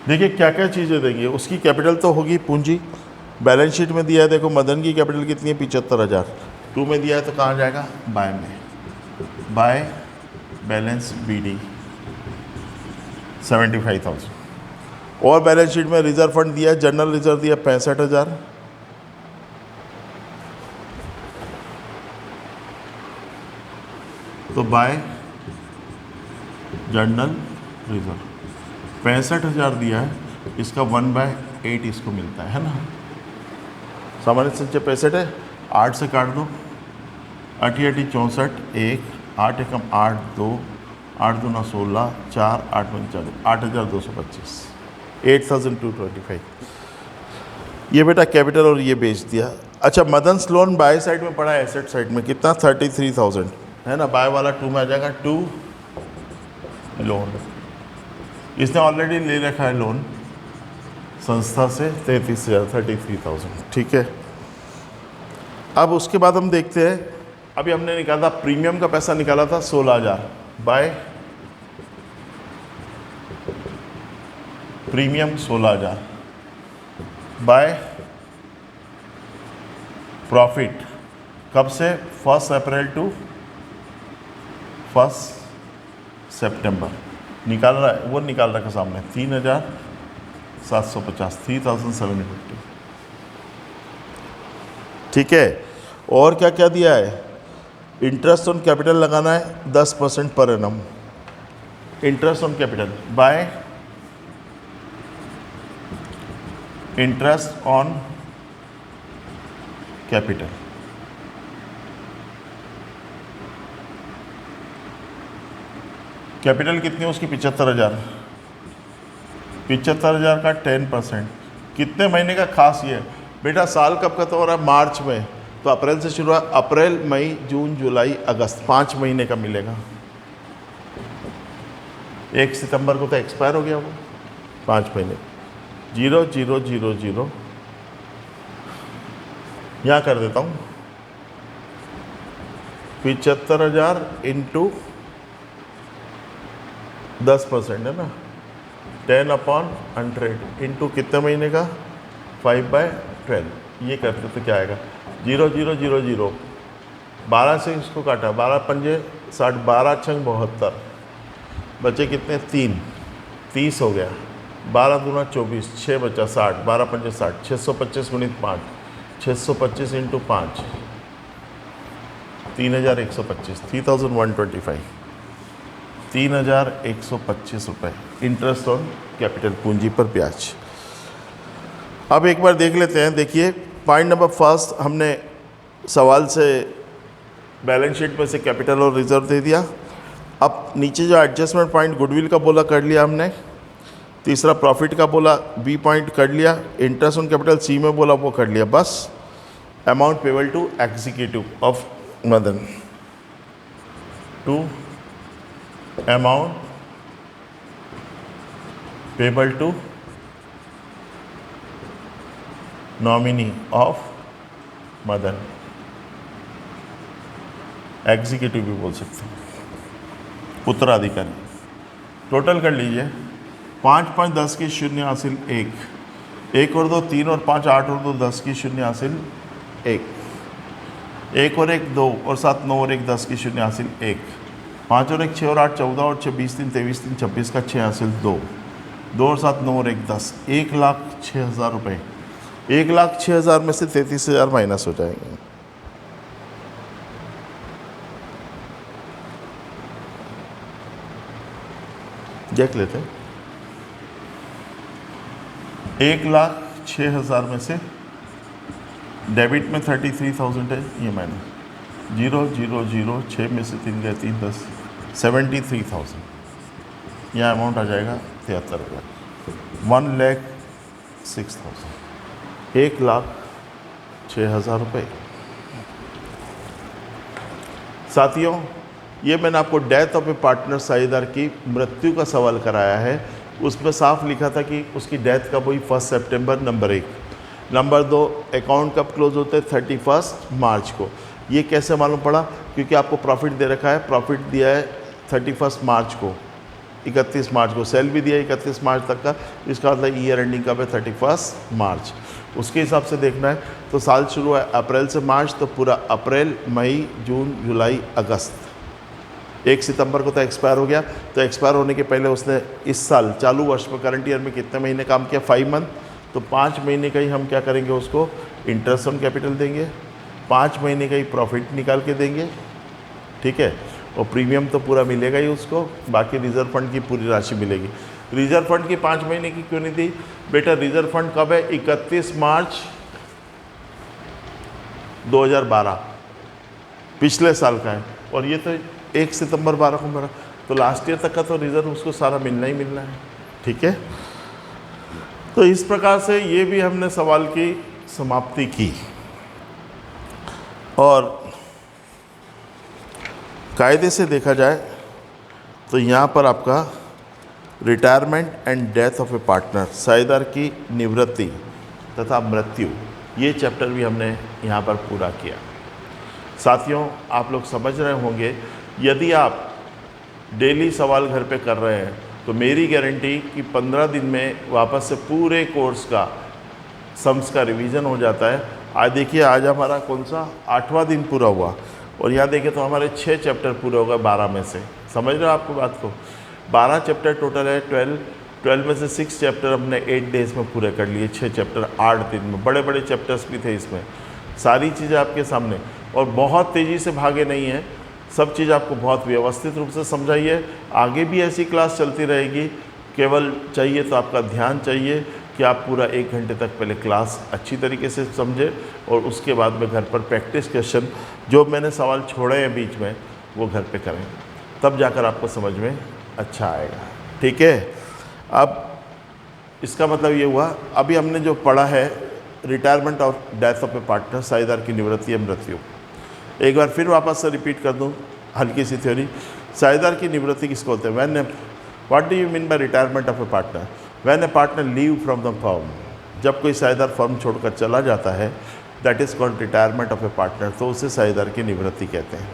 Speaker 1: देखिए क्या क्या चीज़ें देंगे, उसकी कैपिटल तो होगी पूंजी, बैलेंस शीट में दिया है, देखो मदन की कैपिटल कितनी है? 75,000। 2 में दिया है तो कहाँ जाएगा? बाय में, बाय बैलेंस BD 75,000। और बैलेंस शीट में रिजर्व फंड दिया है, जनरल रिजर्व दिया 65,000। तो बाय जनरल रिजर्व 65,000 दिया है, इसका 1/8 इसको मिलता है ना। सामान्य संचय 65 है, 8 से काट दो, 8 8 64, 1 8 एकम 8 2 8 2 9 16 4 8 45 8,225, 8,225। ये बेटा कैपिटल और ये बेच दिया। अच्छा, मदन्स लोन बाय साइड में पड़ा है, एसेट साइड में कितना? 33,000 है ना। बाय वाला 2 में आ जाएगा, 2 लोन। इसने ऑलरेडी ले रखा है लोन, संस्था से 33,000, ठीक है। अब उसके बाद हम देखते हैं, अभी हमने निकाला प्रीमियम का पैसा निकाला था 16,000 बाय प्रीमियम 16,000 बाय प्रॉफिट कब से 1 अप्रैल टू 1 सितंबर निकाल रहा है, वो निकाल रखा सामने 3,750, 3,750, ठीक है। और क्या क्या दिया है, इंटरेस्ट ऑन कैपिटल लगाना है 10% per annum, interest on capital by interest on capital, capital कितनी है उसकी 75,000, 75,000 का 10%, कितने महीने का खास ये है बेटा, साल कब खत्म हो रहा है, मार्च में, तो अप्रैल से शुरू हुआ, अप्रैल मई जून जुलाई अगस्त 5 महीने का मिलेगा। 1 सितंबर को तो एक्सपायर हो गया वो, 5 महीने, 0,0,0,0 यहाँ कर देता हूँ, 75,000 इंटू 10% है ना, 10/100 इंटू कितने महीने का, 5/12, ये करते तो क्या आएगा, 0,0,0,0, 12 से इसको काटा, 12 पंजे 60, 12 छंग 72, बचे कितने 3, 30 हो गया, 12 दूना 24, 6 बचा 60, 12 पंजे 60, 625 गुणित 5, 625 इंटू 5, 3,125, 3,125, 3,125 रुपये इंटरेस्ट ऑन कैपिटल, पूंजी पर ब्याज। अब एक बार देख लेते हैं, देखिए पॉइंट नंबर फर्स्ट, हमने सवाल से बैलेंस शीट में से कैपिटल और रिजर्व दे दिया। अब नीचे जो एडजस्टमेंट पॉइंट गुडविल का बोला कर लिया हमने, तीसरा प्रॉफिट का बोला बी पॉइंट कर लिया, इंटरेस्ट ऑन कैपिटल सी में बोला वो कर लिया, बस amount payable to executive of Madan, two amount payable to nominee of Madan, executive भी बोल सकते हैं, उत्तराधिकारी। टोटल कर लीजिए, 5 5 10 की शून्य हासिल 1, 1 और 2 3 और 5 8 और 2 10 की शून्य हासिल 1, 1 और 1 2 और 7 9 और 1 10 की शून्य हासिल 1, 5 और 1 6 और 8 14 और 6 20 3 23 3 26 का 6 हासिल 2, 2 और 7 9 और 1 10, 1,06,000 रुपये, 1,06,000 में से 33,000 माइनस हो जाएंगे। देख लेते हैं, 1,06,000 में से डेबिट में 33,000 है, ये माइनस 0,0,0,6 में से 3 गए 3 10, 73,000, यह अमाउंट आ जाएगा 73,000, 1,06,000, 1,06,000 रुपये। साथियों, ये मैंने आपको डेथ ऑफ ए पार्टनर साझेदार की मृत्यु का सवाल कराया है, उसमें साफ लिखा था कि उसकी डेथ कब हुई, 1 सितंबर, नंबर 1। नंबर 2, अकाउंट कब क्लोज होते हैं, 31 मार्च को। ये कैसे मालूम पड़ा, क्योंकि आपको प्रॉफिट दे रखा है, प्रॉफिट दिया है 31 मार्च को, 31 मार्च को सेल भी दिया 31 मार्च तक का, इसका मतलब ईयर एंडिंग कब है, 31 मार्च, उसके हिसाब से देखना है। तो साल शुरू है अप्रैल से मार्च, तो पूरा अप्रैल मई जून जुलाई अगस्त, 1 सितंबर को तो एक्सपायर हो गया, तो एक्सपायर होने के पहले उसने इस साल चालू वर्ष में करंट ईयर में कितने महीने काम किया, 5 मंथ, तो 5 महीने का ही हम क्या करेंगे, उसको इंटरेस्ट ऑन कैपिटल देंगे, 5 महीने का ही प्रॉफिट निकाल के देंगे, ठीक है। और प्रीमियम तो पूरा मिलेगा ही उसको, बाकी रिजर्व फंड की पूरी राशि मिलेगी। रिजर्व फंड की 5 महीने की क्यों नहीं दी बेटा, रिजर्व फंड कब है, 31 मार्च 2012, पिछले साल का है, और ये तो 1 सितंबर 12 को मरा, तो लास्ट ईयर तक का तो रिजर्व उसको सारा मिलना ही मिलना है, ठीक है। तो इस प्रकार से ये भी हमने सवाल की समाप्ति की, और कायदे से देखा जाए तो यहाँ पर आपका retirement and death of a partner, साझेदार की निवृत्ति तथा मृत्यु, ये चैप्टर भी हमने यहाँ पर पूरा किया। साथियों, आप लोग समझ रहे होंगे, यदि आप डेली सवाल घर पे कर रहे हैं तो मेरी गारंटी कि 15 दिन में वापस से पूरे कोर्स का सम्स का रिवीजन हो जाता है। आज देखिए, आज हमारा कौन सा 8वां दिन पूरा हुआ और यहाँ देखिए तो हमारे 6 चैप्टर पूरे हो गए 12 में से। समझ रहे हो आपको बात को? 12 चैप्टर टोटल है, 12 में से 6 चैप्टर हमने 8 डेज़ में पूरे कर लिए, 6 चैप्टर 8 दिन में। बड़े बड़े चैप्टर्स भी थे इसमें, सारी चीज़ें आपके सामने, और बहुत तेज़ी से भागे नहीं हैं, सब चीज़ आपको बहुत व्यवस्थित रूप से समझाइए। आगे भी ऐसी क्लास चलती रहेगी, केवल चाहिए तो आपका ध्यान चाहिए कि आप पूरा 1 घंटे तक पहले क्लास अच्छी तरीके से समझें और उसके बाद में घर पर प्रैक्टिस क्वेश्चन जो मैंने सवाल छोड़े हैं बीच में वो घर पे करें, तब जाकर आपको समझ में अच्छा आएगा। ठीक है, अब इसका मतलब ये हुआ, अभी हमने जो पढ़ा है रिटायरमेंट और डेथ ऑफ ए पार्टनर, साझेदार की निवृत्ति या मृत्यु। एक बार फिर वापस से रिपीट कर दूं हल्की सी थ्योरी। साझेदार की निवृत्ति किसको होते हैं? What do you mean by retirement of a partner? When A partner leave from the firm, जब कोई साझेदार फर्म छोड़कर चला जाता है, that is called retirement of a partner, तो उसे साझेदार की निवृत्ति कहते हैं।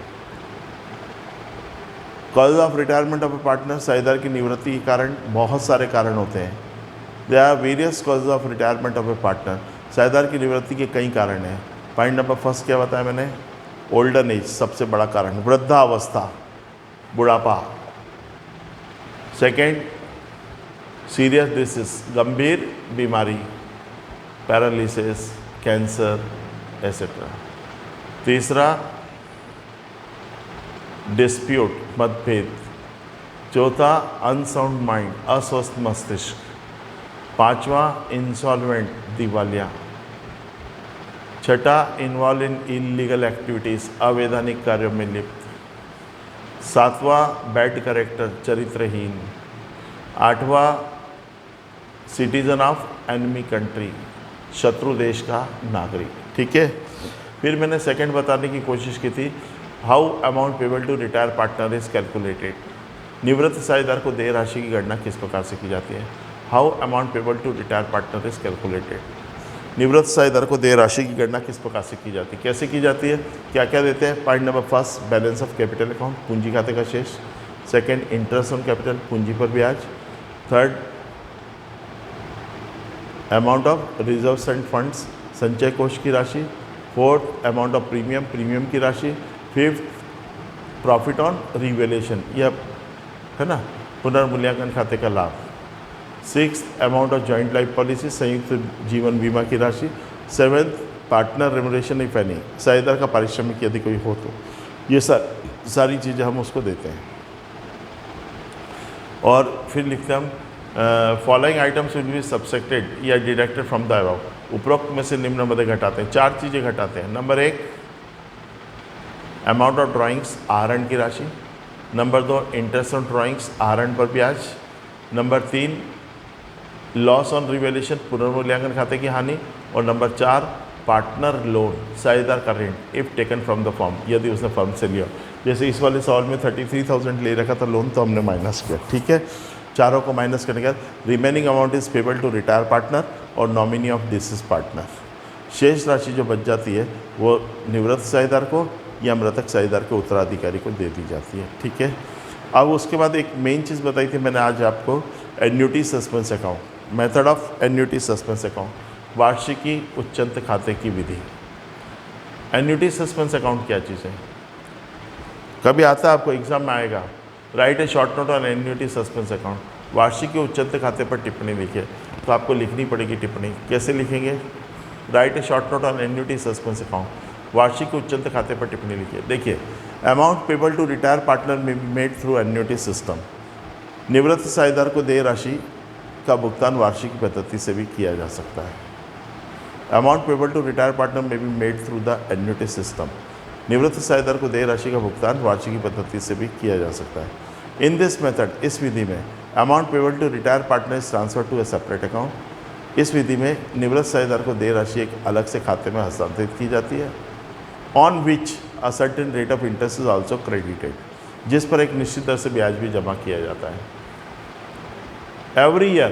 Speaker 1: Cause of retirement of a partner, साझेदार की निवृत्ति के कारण बहुत सारे कारण होते हैं। There are various cause of retirement of a partner, साझेदार की निवृत्ति के कई कारण हैं। पॉइंट नंबर फर्स्ट क्या बताया मैंने? ओल्डन एज, सबसे बड़ा कारण, वृद्धावस्था, बुढ़ापा। सेकेंड, सीरियस डिसीज, गंभीर बीमारी, पैरालिसिस, कैंसर एसेट्रा। तीसरा, डिस्प्यूट, मतभेद। चौथा, अनसाउंड माइंड, अस्वस्थ मस्तिष्क। पांचवा, इंसॉल्वेंट, दिवालिया। छठा, इन्वॉल्व इन इलीगल एक्टिविटीज़, अवैधानिक कार्यों में लिप्त। सातवां, बैड कैरेक्टर, चरित्रहीन। आठवां, सिटीजन ऑफ एनिमी कंट्री, शत्रु देश का नागरिक। ठीक है, फिर मैंने सेकंड बताने की कोशिश की थी, how amount payable to retire partner is calculated, निवृत्त साझेदार को देय राशि की गणना किस प्रकार से की जाती है। How amount payable to retire partner is calculated, निवृत्त साझेदार को देय राशि की गणना किस प्रकार से की जाती है, कैसे की जाती है, क्या क्या देते हैं। Point number first, balance of capital account, पूंजी खाते का शेष। सेकंड, इंटरेस्ट ऑन कैपिटल, पूंजी पर ब्याज। Third, amount of reserves end funds, संचय कोष की राशि। Fourth, amount of premium, premium की राशि। फिफ्थ, प्रॉफिट ऑन रिवैल्यूएशन, यह है ना, पुनर्मूल्यांकन खाते का लाभ। Six, amount of joint life policy, संयुक्त जीवन बीमा की राशि। Seventh, partner remuneration if any, साझेदार का पारिश्रमिक यदि कोई हो तो। ये सारी चीज़ें हम उसको देते हैं। और फिर लिखते हैं हम, फॉलोइंग आइटम्स विल बी सब्सेक्टेड या डिडक्टेड फ्रॉम द अबव, उपरोक्त में से निम्न मदे घटाते हैं। 4 चीज़ें घटाते हैं। नंबर 1, अमाउंट ऑफ ड्राइंग्स, आहरण की राशि। नंबर 2, इंटरेस्ट ऑन ड्राइंग्स, आहरण पर ब्याज। नंबर 3, लॉस ऑन रिवैल्यूएशन, पुनर्मूल्यांकन खाते की हानि। और नंबर 4, पार्टनर लोन, साझेदार का ऋण, if taken from the firm, यदि उसने फर्म से लिया। जैसे इस वाले सवाल में 33,000 ले रखा था लोन, तो हमने माइनस किया। ठीक है, चारों को माइनस करने के बाद remaining amount is payable to retire partner और नॉमिनी ऑफ डिसीज पार्टनर। शेष राशि जो बच जाती है वो निवृत्त साझेदार को या मृतक साझेदार के उत्तराधिकारी को दे दी जाती है। ठीक है, अब उसके बाद एक मेन चीज़ बताई थी मैंने आज आपको, annuity suspense account, method of annuity suspense account, वार्षिकी उच्चंत खाते की विधि। एन्युटी सस्पेंस अकाउंट क्या चीज़ है? कभी आता है आपको एग्जाम में आएगा, right a short note on annuity suspense account, वार्षिकी उच्चंत खाते पर टिप्पणी लिखिए। तो आपको लिखनी पड़ेगी टिप्पणी, कैसे लिखेंगे? Write a short note on annuity suspense account, वार्षिक उच्चंत खाते पर टिप्पणी लिखिए। देखिए, amount payable to retire partner may be made through annuity system, निवृत्त साझेदार को देय राशि का भुगतान वार्षिक पद्धति से भी किया जा सकता है। Amount payable to retire partner may be made through the annuity system, निवृत्त साझेदार को देय राशि का भुगतान वार्षिकी पद्धति से भी किया जा सकता है। इन दिस मेथड, इस विधि में amount payable to retire partner is transfer to a separate account, इस विधि में निवृत्त साझेदार को देय राशि एक अलग से खाते में हस्तांतरित की जाती है। On which a certain rate of interest is also credited, जिस पर एक निश्चित दर से ब्याज भी जमा किया जाता है। Every year,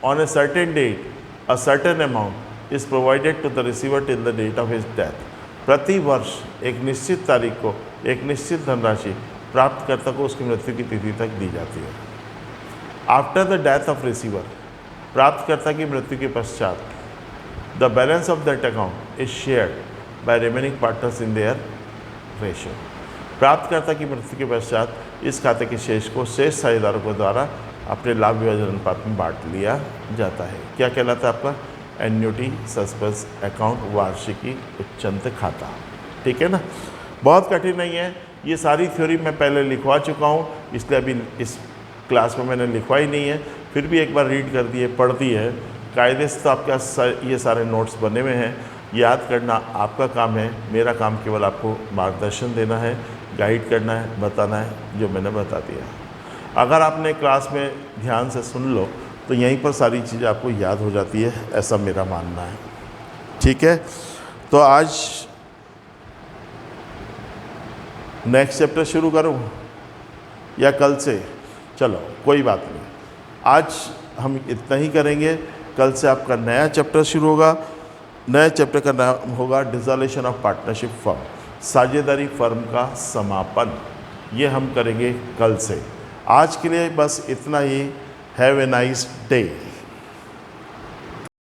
Speaker 1: on a certain date, a certain amount is provided to the receiver till the date of his death. प्रति वर्ष एक निश्चित तारीख को एक निश्चित धनराशि प्राप्तकर्ता को उसकी मृत्यु की तिथि तक दी जाती है. After the death of receiver, प्राप्तकर्ता की मृत्यु के पश्चात, the balance of that account is shared by remaining partners in their ratio. प्राप्तकर्ता की मृत्यु के पश्चात इस खाते के शेष को शेष साझेदारों के द्वारा अपने लाभ विभाजन अनुपात में बांट लिया जाता है. क्या कहलाता है आपका? एन्युटी सस्पेंस अकाउंट, वार्षिकी उच्चंत खाता. ठीक है ना, बहुत कठिन नहीं है. ये सारी थ्योरी मैं पहले लिखवा चुका हूँ, इसलिए अभी इस क्लास में मैंने लिखवाई नहीं है. फिर भी एक बार रीड कर दिए, पढ़ दी है. कायदे से तो आपके ये सारे नोट्स बने हुए हैं. याद करना आपका काम है, मेरा काम केवल आपको मार्गदर्शन देना है, गाइड करना है, बताना है जो मैंने बता दिया. अगर आपने क्लास में ध्यान से सुन लो तो यहीं पर सारी चीज़ें आपको याद हो जाती है, ऐसा मेरा मानना है. ठीक है, तो आज नेक्स्ट चैप्टर शुरू करूं या कल से? चलो कोई बात नहीं, आज हम इतना ही करेंगे. कल से आपका नया चैप्टर शुरू होगा. नए चैप्टर का नाम होगा डिसॉल्यूशन ऑफ पार्टनरशिप फर्म, साझेदारी फर्म का समापन. ये हम करेंगे कल से. आज के लिए बस इतना ही. Have a nice day.